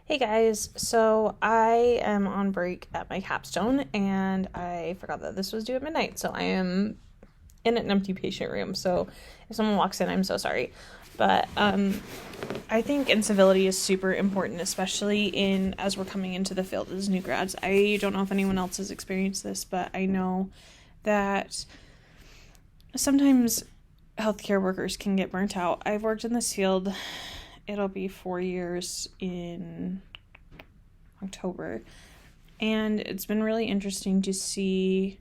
Hey guys, so I am on break at my capstone and I forgot that this was due at midnight, so I am in an empty patient room. So if someone walks in, I'm so sorry. But I think incivility is super important, especially in as we're coming into the field as new grads. I don't know if anyone else has experienced this, but I know that sometimes healthcare workers can get burnt out. I've worked in this field. It'll be 4 years in October. And it's been really interesting to see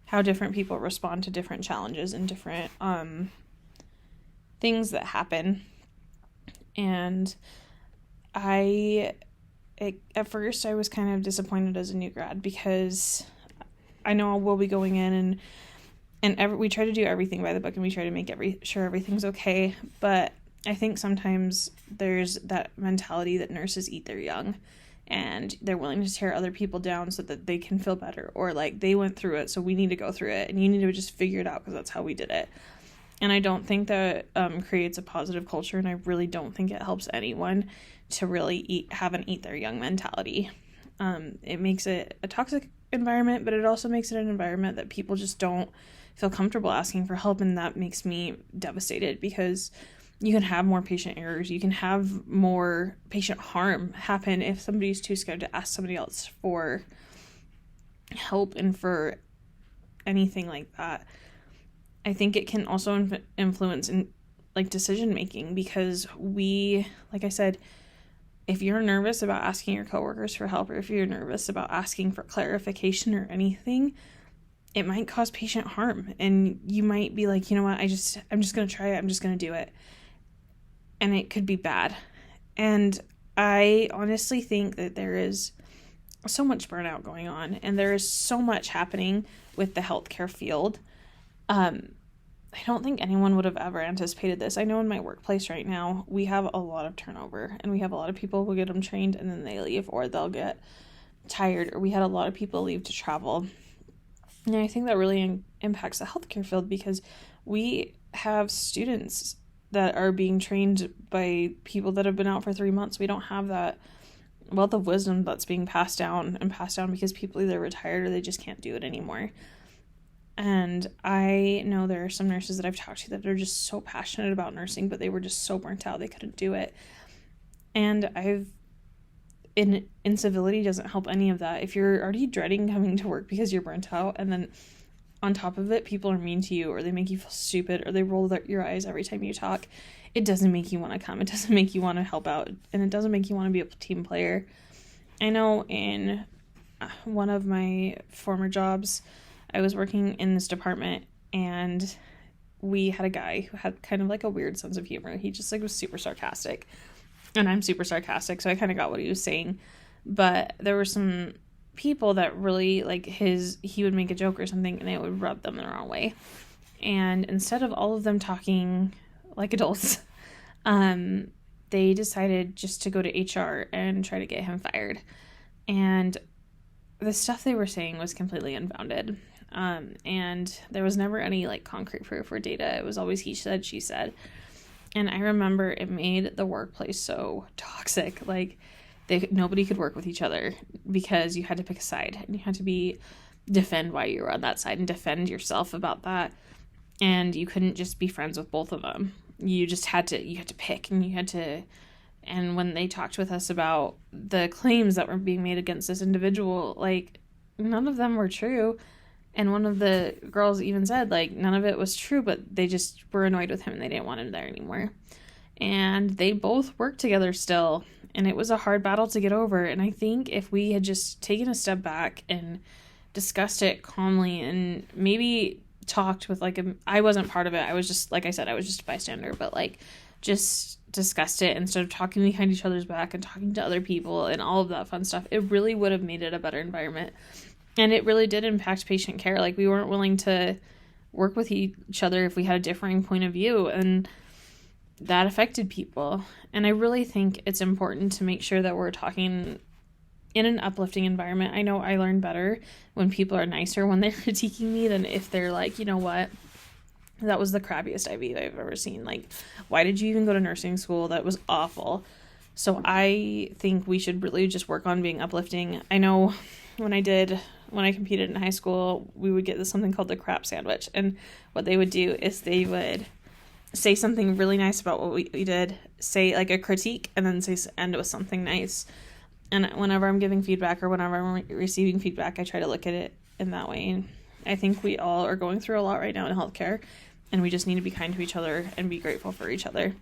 how different people respond to different challenges and different things that happen. And at first, I was kind of disappointed as a new grad because I know we'll be going in we try to do everything by the book and we try to make sure everything's okay. But I think sometimes there's that mentality that nurses eat their young and they're willing to tear other people down so that they can feel better, or like they went through it, so we need to go through it and you need to just figure it out because that's how we did it. And I don't think that creates a positive culture, and I really don't think it helps anyone to really have an eat their young mentality. It makes it a toxic environment, but it also makes it an environment that people just don't feel comfortable asking for help, and that makes me devastated because you can have more patient errors. You can have more patient harm happen if somebody's too scared to ask somebody else for help and for anything like that. I think it can also influence in decision making because like I said, if you're nervous about asking your coworkers for help, or if you're nervous about asking for clarification or anything, it might cause patient harm. And you might be like, you know what, I'm just going to try it. I'm just going to do it. And it could be bad. And I honestly think that there is so much burnout going on, and there is so much happening with the healthcare field. I don't think anyone would have ever anticipated this. I know in my workplace right now, we have a lot of turnover, and we have a lot of people who get them trained and then they leave, or they'll get tired, or we had a lot of people leave to travel. And I think that really impacts the healthcare field because we have students that are being trained by people that have been out for 3 months. We don't have that wealth of wisdom that's being passed down because people either retired or they just can't do it anymore. And I know there are some nurses that I've talked to that are just so passionate about nursing, but they were just so burnt out they couldn't do it. And incivility doesn't help any of that. If you're already dreading coming to work because you're burnt out, and then on top of it, people are mean to you, or they make you feel stupid, or they roll your eyes every time you talk, it doesn't make you want to come. It doesn't make you want to help out, and it doesn't make you want to be a team player. I know in one of my former jobs, I was working in this department, and we had a guy who had kind of like a weird sense of humor. He just was super sarcastic, and I'm super sarcastic, so I kind of got what he was saying. But there were some people that really he would make a joke or something and it would rub them the wrong way, and instead of all of them talking like adults, they decided just to go to HR and try to get him fired. And the stuff they were saying was completely unfounded, and there was never any concrete proof or data. It was always he said, she said. And I remember it made the workplace so toxic. Nobody could work with each other because you had to pick a side, and you had to defend why you were on that side and defend yourself about that. And you couldn't just be friends with both of them. You had to pick, and when they talked with us about the claims that were being made against this individual, none of them were true. And one of the girls even said, none of it was true, but they just were annoyed with him and they didn't want him there anymore. And they both worked together still. And it was a hard battle to get over. And I think if we had just taken a step back and discussed it calmly and maybe talked with I wasn't part of it. I was just, like I said, I was just a bystander, but just discussed it instead of talking behind each other's back and talking to other people and all of that fun stuff. It really would have made it a better environment. And it really did impact patient care. We weren't willing to work with each other if we had a differing point of view, and that affected people. And I really think it's important to make sure that we're talking in an uplifting environment. I know I learn better when people are nicer when they're critiquing me than if they're you know what, that was the crappiest IV I've ever seen. Why did you even go to nursing school? That was awful. So I think we should really just work on being uplifting. I know when I competed in high school, we would get something called the crap sandwich. And what they would do is they would say something really nice about what we did, say like a critique, and then end with something nice. And whenever I'm giving feedback or whenever I'm receiving feedback, I try to look at it in that way. And I think we all are going through a lot right now in healthcare, and we just need to be kind to each other and be grateful for each other.